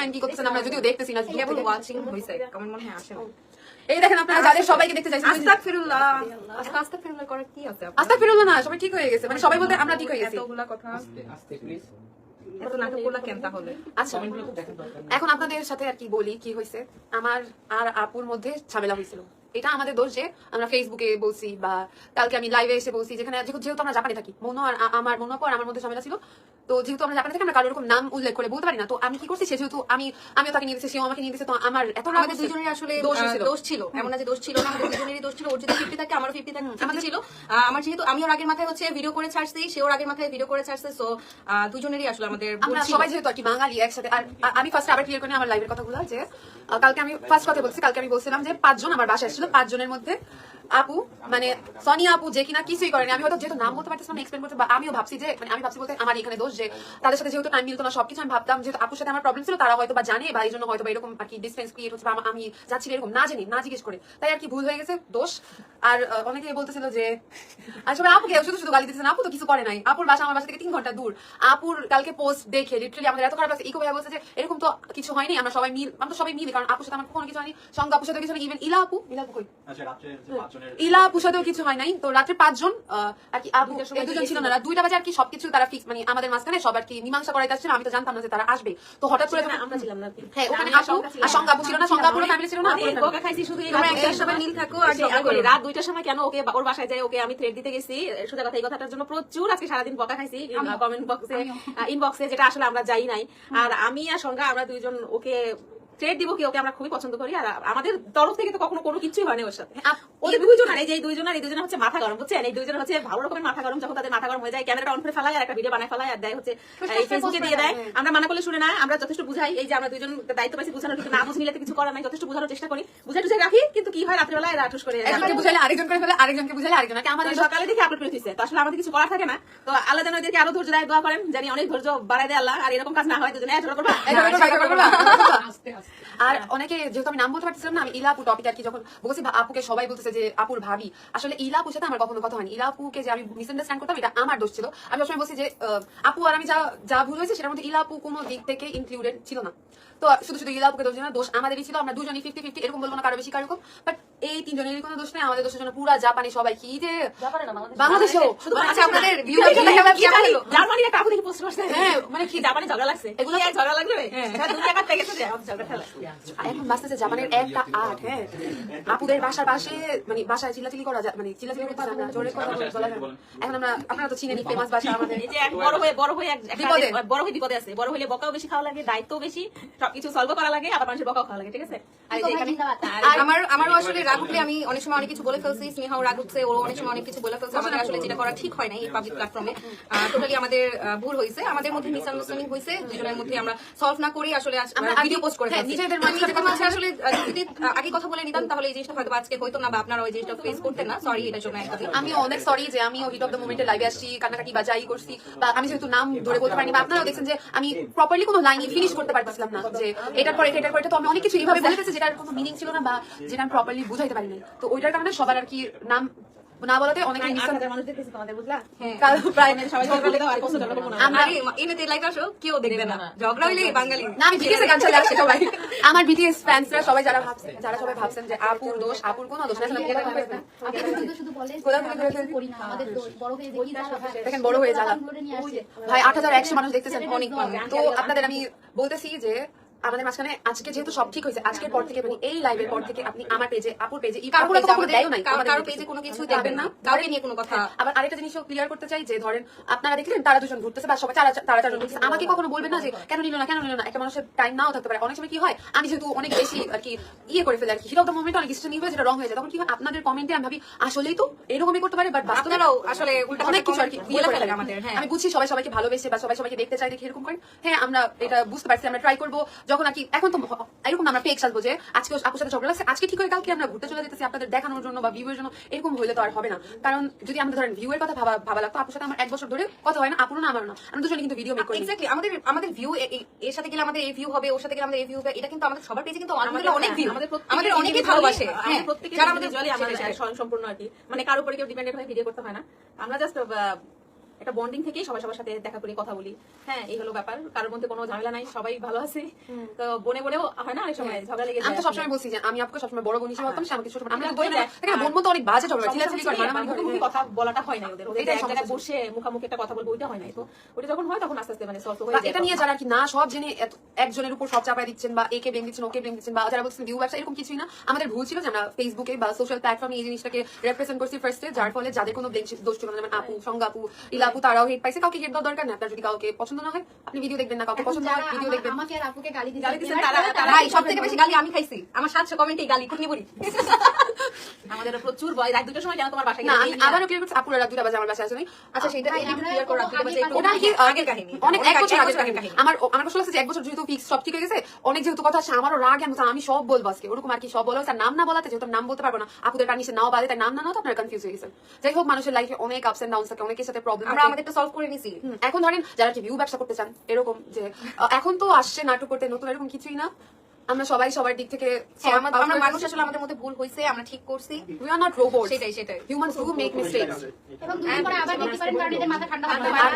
Comment কি করতেছেন আমরা যদিও দেখতেছি না, কেবল ওয়াচিং হইছে, কমেন্ট মনে হয় আসে না। এই দেখেন আপনারা যাদের সবাইকে দেখতে চাইছেন, আস্তাগফিরুল্লাহ, আস্তাগফিরুল্লাহ করে কি আছে? আস্তাগফিরুল্লাহ না, সবাই ঠিক হয়ে গেছে, মানে সবাই বলতে আমরা ঠিক হয়ে গেছি। এতগুলা কথা আস্তে প্লিজ, এত নাটকগুলা কেন তাহলে? আচ্ছা এখন আপনাদের সাথে আর কি বলি কি হয়েছে। আমার আর আপুর মধ্যে ঝামেলা হয়েছিল, এটা আমাদের দোষ যে আমরা ফেসবুকে বলছি বা কালকে আমি লাইভে এসে বলছি, যেখানে যেহেতু আমরা জাপানে থাকি, মনো আর আমার মনো আর আমার মধ্যে ঝামেলা ছিল। তো যেহেতু আমরা জাপানে থাকি আমরা কারোর এরকম নাম উল্লেখ করে বলতে পারি না, তো আমি কি করছি, সে যেহেতু আমিও তাকে নিয়ে দিয়েছি, সেও আমাকে নিয়ে দিয়েছে, তো আমার এত আমাদের দুজনের আসলে দোষ ছিল, এমন না যে দোষ ছিল না, আমাদের দুজনেরই দোষ ছিল। ওর যদি 50 থাকে আমারও 50 থাকে ছিল। আমার যেহেতু আমি ওর আগের মাথায় হচ্ছে ভিডিও করে ছাড়ছি, সে ওর আগের মাথায় ভিডিও করে ছাড়ছে, সো দুজনেরই আসলে আমাদের আমরা সবাই যেহেতু আর কি বাঙালি একসাথে। আর আমি ফার্স্ট আবার ক্লিয়ার করি আমার লাইভের কথাগুলো, যে কালকে আমি ফার্স্ট কথা বলছি, কালকে আমি বলছিলাম যে 5 জন আমার বাসায় এসেছিল, 5 জনের মধ্যে আপু মানে সোনিয়া আপু যে কিনা কিছুই করেনি। আমি হয়তো যেহেতু নাম বলতে পারতেছিলাম না, এক্সপ্লেন করতে, বা আমিও ভাবছি যে মানে আমি ভাবছি বলতে আমার এখানে দোষ যে তাদের সাথে যেহেতু টাইম মিলতো না সবকিছু, আমি ভাবতাম যেহেতু আপুর সাথে আমার প্রবলেম ছিল তারা হয়তো বা জানে, বা এই জন্য হয়তো বা এরকম আর কি ডিস্টেন্স ক্রিয়েট হচ্ছে, বা আমি যাচ্ছি এরকম না জানি না জিজ্ঞেস করে, তাই আর কি ভুল হয়ে গেছে, দোষ। আর অনেকে বলতেছিল যে আসলে আপুকে শুধু শুধু গালি দিতেছেন, আপু তো কিছু করে নাই, আপুর বাসা আমার বাসা থেকে 3 ঘন্টা দূর। আপুর কালকে পোস্ট দেখে লিটারালি আমাদের এত খারাপ লাগছে। ইকো ভাই বলছে যে এরকম তো কিছু হয়নি, আমরা তো সবাই মিলি, কারণ আপুর সাথে আমার কোনো কিছু হয়নি, সঙ্গে আপুর সাথে কিছু হয়নি, ইভেন ইলা আপু কই ইলা আপুর সাথেও কিছু হয় নাই। তো রাত্রে 5 জন আর কি আপু দুজন ছিল না, 2টা বাজে আর কি সবকিছু তারা ফিক্স, মানে আমাদের মাঝখানে সব আর কি মীমাংসা করাইতে আসছিল। আমি তো জানতাম না যে তারা আসবে, তো হঠাৎ করে আমরা ছিলাম না। হ্যাঁ ওখানে আপু আর সঙ্গে আপু ছিল না, সঙ্গে আপুর ফ্যামিলি ছিল না, বকা খাইছি শুধু এই একটার সময় মিল থাকো। আর রাত 2টার সময় কেন ওকে ওর বাসায় যায়, ওকে আমি থ্রেড দিতে গেছি, সোজা কথা এই কথাটার জন্য প্রচুর আজকে সারাদিন বকা খাইছি কমেন্ট বক্সে ইনবক্সে, যেটা আসলে আমরা যাই নাই। আর আমি আর সঙ্গে আমরা দুইজন ওকে ট্রেড দিব কি, ওকে আমরা খুবই পছন্দ করি, আর আমাদের তরফ থেকে তো কখনো কোনো কিছুই হয়নি ওর সাথে। ওদের দুইজনের এই যে দুইজনের হচ্ছে মাথা গরম, বুঝছেন? এই দুইজনের হচ্ছে ভালো রকমের মাথা গরম। যখন তাদের মাথা গরম হয়ে যায় ক্যামেরাটা অন করে ফেলায় আর একটা ভিডিও বানায় ফেলায় আর দেয় হচ্ছে এই ফেসবুকে দিয়ে দেয়। আমরা মানা করলে শুনে না, আমরা যথেষ্ট বুঝাই, এই যে আমরা দুইজন দায়িত্ব পাইছি বুঝানোর, কিন্তু না বুঝে নিলে কিছু করার নাই, যথেষ্ট বুঝানোর চেষ্টা করি, বুঝাই টুঝাই রাখি, কিন্তু কি হয় রাত্রে বেলায় রাঠুস করে একজনকে বুঝাইলে আরেকজন করে ফেলে, আরেকজনকে বুঝাইলে আরেকজন। আমাদের সকালে দেখে আপলোড করে দিচ্ছে, তো আসলে আমাদের কিছু করার থাকে না। তো আল্লাহ যেন এদেরকে আরো ধৈর্য দেয়, দোয়া করেন জানি অনেক ধৈর্য বাড়ায় দেয় আল্লাহ, আর এরকম কাজ না হয় দুজনে ঝগড়া করবা। আর অনেকে যেহেতু আমি নাম বলতে পারছিলাম না, আমি ইলা আপু টপিক আর কি যখন বলছি, আপুকে সবাই বলতেছে যে আপুর ভাবি, আসলে ইলা আপুর সাথে আমার কখনো কথা হয়নি। ইলা আপুকে যে আমি মিসআন্ডারস্ট্যান্ড করতাম, এটা আমার দোষ ছিল। আমি সবসময় বলছি যে আপু আর আমি যা ভুল হয়েছে সেটার মধ্যে ইলা আপু কোনো দিক থেকে ইনক্লুডেড ছিল না। তো শুধু শুধু ইলা আপুকে দোষ দিই না, দোষ আমাদেরই ছিল। আমরা দুজনই 50-50, এরকম বলবো না কারো বেশি কারো কম, বাট এই 3 জনেরই কোনো দোষ নেই। আমাদের দোষের জন্য পুরা জাপানি সবাই কি যে বাংলাদেশেও আচ্ছা আপনাদের ভিউ জার্মানি একটা আপু দেখে পোস্ট করছে, হ্যাঁ মানে কি জাপানি ঝগড়া লাগছে, এগুলো কি ঝগড়া লাগবে? হ্যাঁ দুনিয়া কাট থেকে গেছে আমাদের ঝগড়া খেলা এখন বাঁচতেছে জাপানের একটা আর্ট। হ্যাঁ আপুদের বাসার পাশে মানে বাসায় চিল্লাচিল্লি করা যায়, মানে চিল্লাচিল্লি করতে না, জোরে কথা বলা যায়। এখন আপনারা তো চিনেন ফেমাস বাসা আমাদের, এই যে বড় হয়ে বিপদে আছে। বড় হইলে বকাও বেশি খাওয়া লাগে, দায়িত্ব বেশি, সবকিছু সলভ করা লাগে, আবার মানুষের বকাও খাওয়া লাগে, ঠিক আছে? আর এই যে এখানে আমারও আসলে রাগ উঠলে আমি অনেক সময় অনেক কিছু বলে ফেলছি, স্নেহাও রাগ উঠছে, ও অনেক সময় অনেক কিছু বলে ফেলছে। আমাদের আসলে যেটা করা ঠিক হয় না এই পাবলিক প্ল্যাটফর্মে, টোটালি আমাদের ভুল হয়েছে, আমাদের মধ্যে মিসআন্ডারস্ট্যান্ডিং হয়েছে, দুজনের মধ্যে আমরা সলভ না করি আসলে আমরা ভিডিও পোস্ট করে ফেলছি। নিজেদের মাঝে আসলে যদি আগে কথা বলে নিতাম তাহলে এই জিনিসটা হয়তো আজকে হইতো না, বা আপনারা ওই জিনিসটা ফেস করতেন না। সরি এটার জন্য। আমিও অনেক সরি যে আমিও হিট অফ দ্য মোমেন্টে লাইভে আসছি, কান্নাকাটি বা যাই করছি, বা আমি যেহেতু নাম ধরে বলতে পারিনি, বা আপনারাও দেখছেন যে আমি প্রপারলি কোনো লাইন ফিনিশ করতে পারতেছিলাম না, যে এটার পর এটা তো আমি অনেক কিছু এইভাবে বলে ফেলছি যেটার কোনো মিনিং ছিল না, বা যেটা আমি প্রপারলি বুঝাইতে পারিনি। তো ওইটার কারণে সবার আর কি নাম না বলাতে অনেকে আমার বিটিএস ফ্যান্সরা সবাই যারা সবাই ভাবছেন যে আপুর দোষ, আপুর কোনো দোষ না, দেখেন বড় হয়ে যারা ভাই 8100 মানুষ দেখতেছেন, অনেক। তো আপনাদের আমি বলতেছি যে আমাদের মাঝখানে আজকে যেহেতু সব ঠিক হয়েছে, আজকের পর থেকে মানে এই লাইভের পর থেকে আপনি আমার পেজে আপুর পেজে কারো পেজে কোনো কিছু দেখবেন না, কাউকে নিয়ে কোনো কথা। আবার আরেকটা জিনিসও ক্লিয়ার করতে চাই যে ধরেন আপনারা দেখলেন তারা দুজন ঘুরতেছে বা সবাই তারা চারজন ঘুরতেছে, আমাকে কখনো বলবেন না যে কেন নিল না। একটা মানুষের টাইম নাও থাকতে পারে। অনেক সময় কি হয় আমি যেহেতু অনেক বেশি আর কি করে ফেলে আর কি, হিট অফ দ্য মোমেন্ট অনেক ডিসিশন নিয়ে যেটা রং হয়ে যায়, তখন কি হয় আপনাদের কমেন্টে আমি ভাবি আসলেই তো এরকমই করতে পারে, বাট আপনারাও আসলে অনেক কিছু আর কি আমাদের। আমি বুঝছি সবাই সবাইকে ভালোবেসে বা সবাইকে দেখতে চাই দেখে এরকম করেন। হ্যাঁ আমরা এটা বুঝতে পারছি, আমরা ট্রাই করবো যখন আর কি। এখন তো এরকম আমরা পেক সাজবো যে আজকে আপুর সাথে ঝগড়া লাগছে, আজকে ঠিক হয়ে কালকে আমরা ঘুরতে চলে যেতেছি আপনাদের দেখানোর জন্য বা ভিউয়ের জন্য, এরকম হইলে তো আর হবে না। কারণ যদি আমাদের ধরেন ভিউয়ের কথা ভাবা লাগতো, আপুর সাথে আমার 1 বছর ধরে কথা হয় না, আপুরও না আমারও না, আমরা দুজনে কিন্তু ভিডিও মেক করি। এক্স্যাক্টলি আমাদের ভিউ এর সাথে গেলে আমাদের এই ভিউ হবে, ওর সাথে গেলে আমাদের এই ভিউ হবে, এটা কিন্তু আমাদের সবার পেজে কিন্তু অনেক ভিউ, আমাদের অনেকেই ভালোবাসে, প্রত্যেকে যারা আমাদের জলে আমাদের সম্পূর্ণ আর কি, মানে কারোর উপরে কেউ ডিপেন্ডেন্ট হয়ে ভিডিও করতে হয় না। আমরা জাস্ট একটা বন্ডিং থেকেই সবাই সবার সাথে দেখা করি, কথা বলি। হ্যাঁ, এই হলো ব্যাপার। কারোর মধ্যে কোনো ঝামেলা নাই, সবাই ভালো আছে। তো বনে বনেও হয় না অনেক সময় ঝগড়া লেগে যায়। আমি তো সবসময় বলছি যে আমি আপনাকে সবসময় বড় বোন হিসেবে ভাবতাম, সে আমাকে ছোট বোন। আমি তো বলি না, এখানে বোন বোন তো অনেক বাজে ঝগড়া, চিল্লাচিল্লি করে, মারামারি করে। মুখোমুখি কথা বলাটা হয় না ওদের, এটাই এক জায়গায় বসে মুখোমুখি একটা কথা বলবো ওইটা হয় না। তো ওটা যখন হয় তখন আস্তে আস্তে মানে সলভ হয়ে যায়। এটা নিয়ে যারা আর কি না সব জেনে একজনের উপর সব চাপায় দিচ্ছেন বা একে ব্লেম দিচ্ছেন, ওকে ব্লেম দিচ্ছেন, বা যারা বলছেন ভিউ ব্যবসা, এরকম কিছুই না। আমাদের ভুল ছিল যে আমরা ফেসবুকে বা সোশ্যাল প্ল্যাটফর্মে এই জিনিসটাকে রেপ্রেজেন্ট করছি ফার্স্টে, যার ফলে যাদের কোনো ব্লেম দোষ ছিল না, যেমন আপু, সঙ্গা আপু, ইলা আপু, তারাও হেট পাইছে। কাউকে হেট দেওয়ার দরকার নেই। আপনার যদি কাউকে পছন্দ না হয় আপনি ভিডিও দেখবেন না, কাউকে পছন্দ হয় ভিডিও দেখবেন। আমাকে আর আপুকে গালি গালি দিচ্ছেন দিচ্ছেন তারা। ভাই, সবথেকে বেশি গালি আমি খাইছি। আমার 700 কমেন্টে গালি খুনি বলি। আমাদের প্রচুর ভয়, রাত 2টার সময় কেন তোমার বাসায় না, গেলে? আমি আবারও ক্লিয়ার করছি, আপুরা রাত 2টা বাজে আমার বাসায় আসেনি। আচ্ছা, সেটা ভাই, একটু আমরা ক্লিয়ার করো। দুটো বাজে একটু- ওটা কি আগের কাহিনী, অনেক এক বছর আগের কাহিনী। কাহিনী। আমার কষ্ট লাগছে যে এক বছর যেহেতু ফিক্স সব ঠিক হয়ে গেছে, অনেক যেহেতু কথা আসছে, আমারও রাগ এমন আমি সব বলবো আজকে, ওরকম আর কি সব বলা হয়েছে। নাম না বলাতে যেহেতু আমি নাম বলতে পারবো না, আপুদের পারমিশন নাও বাদে, তাই নাম না নাও তো আপনারা কনফিউজ হয়ে গেছেন। যাই হোক, মানুষের লাইফে অনেক আপস এন্ড ডাউনস থাকে, অনেকের সাথে প্রবলেম আমরা আমাদেরটা সলভ করে নিছি। এখন ধরেন যারা কি ভিউ ব্যবসা করতে চান, এরকম যে এখন তো আসছে নাটক করতে নতুন, এরকম কিছুই না। আমরা সবাই সবার দিক থেকে হ্যাঁ, আমরা মানুষ আসলে আমাদের মধ্যে ভুল হয়েছে, আমরা ঠিক করছি। we are not robots. সেটাই। Humans do make mistakes. এবং দুদিন পরে আবার দেখতে পারেন কারণ এদের মাথা ঠান্ডা হবে। আর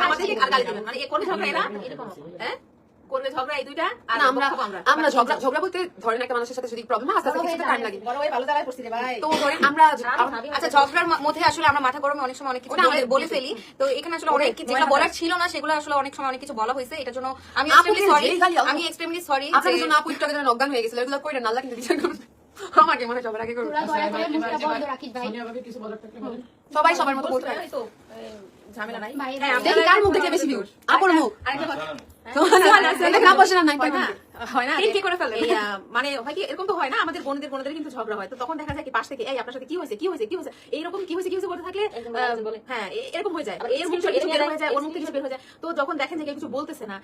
আমাদেরকে আর গালি দিবেন, মানে এ করবে ঝগড়া এরা এরকম হবে। হ্যাঁ, করবে ঝগড়া এই দুইটা আর না, আমরা বকবো আমরা ঝগড়া বলতে ধরেন একটা মানুষের সাথে যদি প্রবলেম হয়, আস্তে আস্তে কিছুটা টাইম লাগে। বড় ভাই ভালো জায়গায় পড়ছি রে ভাই। তো ধরেন আমরা আচ্ছা, ঝগড়ার মধ্যে আসলে আমরা মাথা গরমে অনেক সময় অনেক কিছু ওটা আমাদের বলে ফেলি। তো এখানে আসলে অনেক যেগুলো বলার ছিল না সেগুলো আসলে অনেক সময় অনেক কিছু বলা হয়েছে। এটার জন্য আমি আপুকে যেই গালি আমি এক্সট্রিমলি সরি। আপনাদের জন্য আপু একটু আগে যেন অজ্ঞান হয়ে গেছিল, এগুলো কইরা না, আল্লাহ কিন্তু বিচার করবে। আমাকে মনে হয় সবার আগে করবে। তোরা দয়া করে মুখটা বন্ধ রাখিস ভাই। সবাই সবার মতো বলতে পারে। এই তো ঝামেলা নাই। ভাই, হ্যাঁ, দেখি কার মুখ দেখে বেশি ভিউ, আপুর মুখ। আরেকটা কথা। এটা না বসে না, নাই হয় না, হয় না, কি করে ফেললেন? এই, মানে হয় কি এরকম তো হয় না, আমাদের বোনদের কিন্তু ঝগড়া হয়। তো তখন দেখা যায় কি পাশ থেকে এই আপনার সাথে কি হয়েছে এইরকম কি হয়েছে বলতে থাকলে হ্যাঁ এরকম হয়ে যায়, এর মুখ থেকে কিছু বের হয়ে যায়, ওর মুখ থেকে কিছু বের হয়ে যায়। তো যখন দেখেন যে কেউ কিছু বলতেছে না,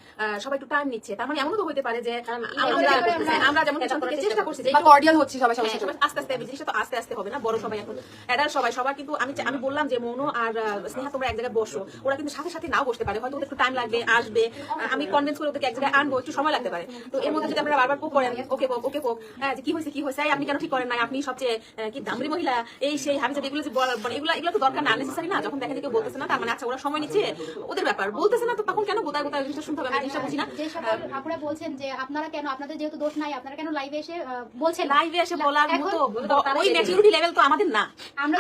সবাই একটু টাইম নিচ্ছে, তার মানে এমনও তো হতে পারে যে আমরা যেমন পিছন থেকে চেষ্টা করছি যে বা কর্ডিয়াল হচ্ছে সবাই সবার হ্যাঁ, সাথে। সবাই আস্তে আস্তে জিনিসটা তো আস্তে আস্তে হবে না, বড় সবাই এখন অ্যাডাল্ট সবাই সবার কিন্তু আমি বললাম যে মনো আর স্নেহা তোমরা এক জায়গায় বসো, ওরা কিন্তু সাথে সাথে নাও বসতে পারে, হয়তো ওদের একটু টাইম লাগবে, আসবে, আমি কনভিন্স করে ওদেরকে এক জায়গায় আনবো, একটু সময় লাগতে পারে। তো এর মধ্যে যদি আপনারা বারবার পোক করেন, ওকে পোক হ্যাঁ যে কি হয়েছে আপনি কেন ঠিক করেন নাই, আপনি সবচেয়ে কি দামড়ি মহিলা, এই সেই হাবিজাবি এগুলো যে মানে এগুলো তো দরকার না, আননেসেসারি না। যখন দেখেন যে কেউ বলতেছে না, তার মানে আচ্ছা ওরা সময় নিচ্ছে, ওদের ব্যাপার, বলতেছে না তো তখন কেন গোতায় জিনিসটা শুনতে হবে, আমি জিনিসটা বুঝি না। যে সকল আপুরা বলছেন যে আপনারা কেন, আপনাদের যেহেতু দোষ নাই, আপনারা কেন লাইভে এসে বলছেন, লাইভে এসে বলার এখন মতো ওই ম্যাচুরিটি লেভেল তো আমাদের না। আমরা